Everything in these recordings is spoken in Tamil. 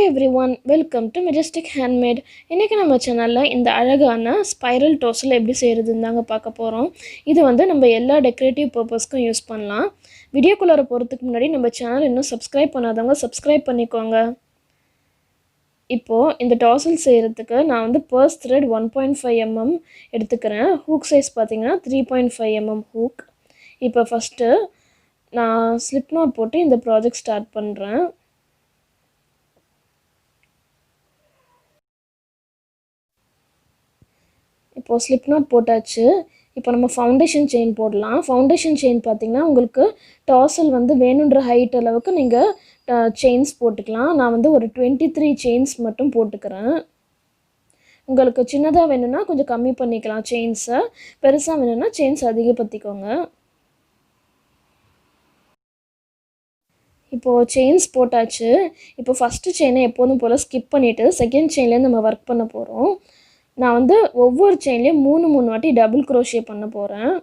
everyone, welcome to Majestic Handmade. இன்னைக்கு நம்ம சேனல்ல இந்த அழகான ஸ்பைரல் tassel எப்படி செய்யறதுன்னு பார்க்க போறோம். இது வந்து நம்ம எல்லா டெக்கரேட்டிவ் பர்பஸ்க்கும் யூஸ் பண்ணலாம். வீடியோக்குள்ள போறதுக்கு முன்னாடி நம்ம சேனல் இன்னும் subscribe பண்ணாதவங்க subscribe பண்ணிக்கோங்க. இப்போ இந்த tassel செய்யறதுக்கு நான் வந்து purse thread 1.5 mm எடுத்துக்கிறேன். hook size பாத்தீங்கன்னா 3.5 mm hook. இப்போ ஃபர்ஸ்ட் நான் slip knot போட்டு இந்த ப்ராஜெக்ட் ஸ்டார்ட் பண்றேன். இப்போ slip knot போட்டாச்சு. இப்போ நம்ம ஃபவுண்டேஷன் செயின் போடலாம். ஃபவுண்டேஷன் செயின் பாத்தீங்கன்னா உங்களுக்கு tassel வந்து வேணும்ன்ற ஹைட் அளவுக்கு நீங்க செயின்ஸ் போட்டுக்கலாம். நான் வந்து ஒரு 23 செயின்ஸ் மட்டும் போட்டுக்கறேன். உங்களுக்கு சின்னதா வேணும்னா கொஞ்சம் கம்மி பண்ணிக்கலாம் செயின்ஸ். பெருசா வேணும்னா செயின்ஸ் அதிகப்படுத்திக்கோங்க. இப்போ செயின்ஸ் போட்டாச்சு. இப்போ ஃபர்ஸ்ட் செயினை எப்போதும் போல ஸ்கிப் பண்ணிட்டு செகண்ட் செயின்ல இருந்து நம்ம வர்க் பண்ண போறோம். நான் வந்து ஒவ்வொரு செயின்லயும் 3 வாட்டி டபுள் crochet பண்ண போறேன்.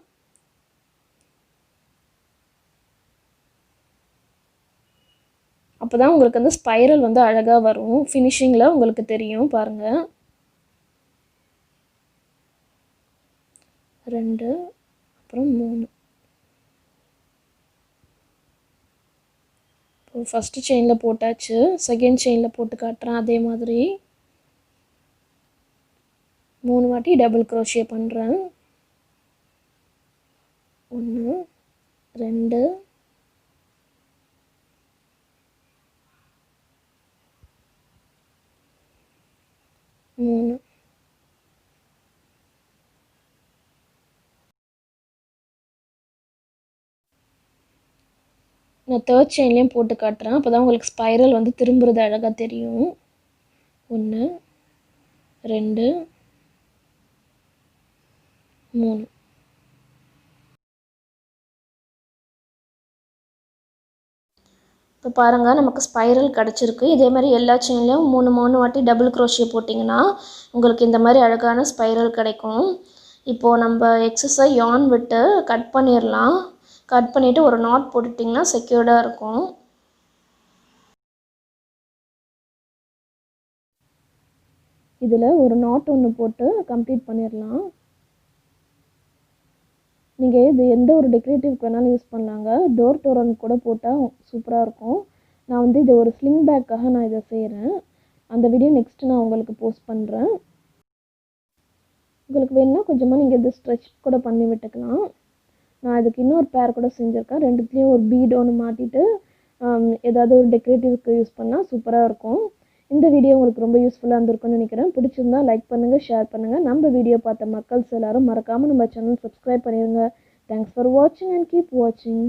அப்பதான் உங்களுக்கு அந்த ஸ்பைரல் வந்து அழகா வரும். ஃபினிஷிங்ல உங்களுக்கு தெரியும் பாருங்க. 2 அப்புறம் 3. இப்போ ஃபர்ஸ்ட் செயின்ல போட்டாச்சு. செகண்ட் செயின்ல போட்டு காட்றேன் அதே மாதிரி. 3 வாட்டி டபுள் crochet பண்றேன். 1 2 3. நான் தேர்ட் செயின்லயும் போட்டு காட்றேன். அப்பதான் உங்களுக்கு ஸ்பைரல் வந்து திரும்புறது அழகா தெரியும். 1 2 3. இப்போ பாருங்க நமக்கு ஸ்பைரல் கிடைச்சிருக்கு. இதே மாதிரி எல்லா செயின்லயும் 3 வாட்டி டபுள் crochet போட்டிங்கன்னா உங்களுக்கு இந்த மாதிரி அழகான ஸ்பைரல் கிடைக்கும். இப்போ நம்ம எக்ஸஸா yarn விட்டு கட் பண்ணிரலாம். கட் பண்ணிட்டு ஒரு knot போட்டுட்டீங்கன்னா செக்யூர்டா இருக்கும். இதுல ஒரு knot ஒன்னு போட்டு கம்ப்ளீட் பண்ணிரலாம். நீங்க இது எந்த ஒரு டெக்கரேட்டிவ்க்கு வேணாலும் யூஸ் பண்ணலாங்க. டோர் டோரன் கூட போட்டா சூப்பரா இருக்கும். நான் வந்து இது ஒரு ஸ்லிங் பேக்காக நான் இதை செய்கிறேன். அந்த வீடியோ நெக்ஸ்ட் நான் உங்களுக்கு போஸ்ட் பண்ணுறேன். உங்களுக்கு வேணும்னா கொஞ்சமாக நீங்கள் இது ஸ்ட்ரெச் கூட பண்ணி விட்டுக்கலாம். நான் இதுக்கு இன்னொரு பேர் கூட செஞ்சுருக்கேன். ரெண்டுத்துலேயும் ஒரு பீட் ஒன்று மாட்டிட்டு ஏதாவது ஒரு டெக்கரேட்டிவ்க்கு யூஸ் பண்ணால் சூப்பராக இருக்கும். இந்த வீடியோ உங்களுக்கு ரொம்ப யூஸ்ஃபுல்லாக இருந்திருக்கும்னு நினைக்கிறேன். பிடிச்சிருந்தா லைக் பண்ணுங்கள், ஷேர் பண்ணுங்கள். நம்ம வீடியோ பார்த்த மக்கள்ஸ் எல்லாரும் மறக்காமல் நம்ம சேனல் சப்ஸ்கிரைப் பண்ணிடுங்க. தேங்க்ஸ் ஃபார் வாட்சிங் அண்ட் கீப் வாட்சிங்.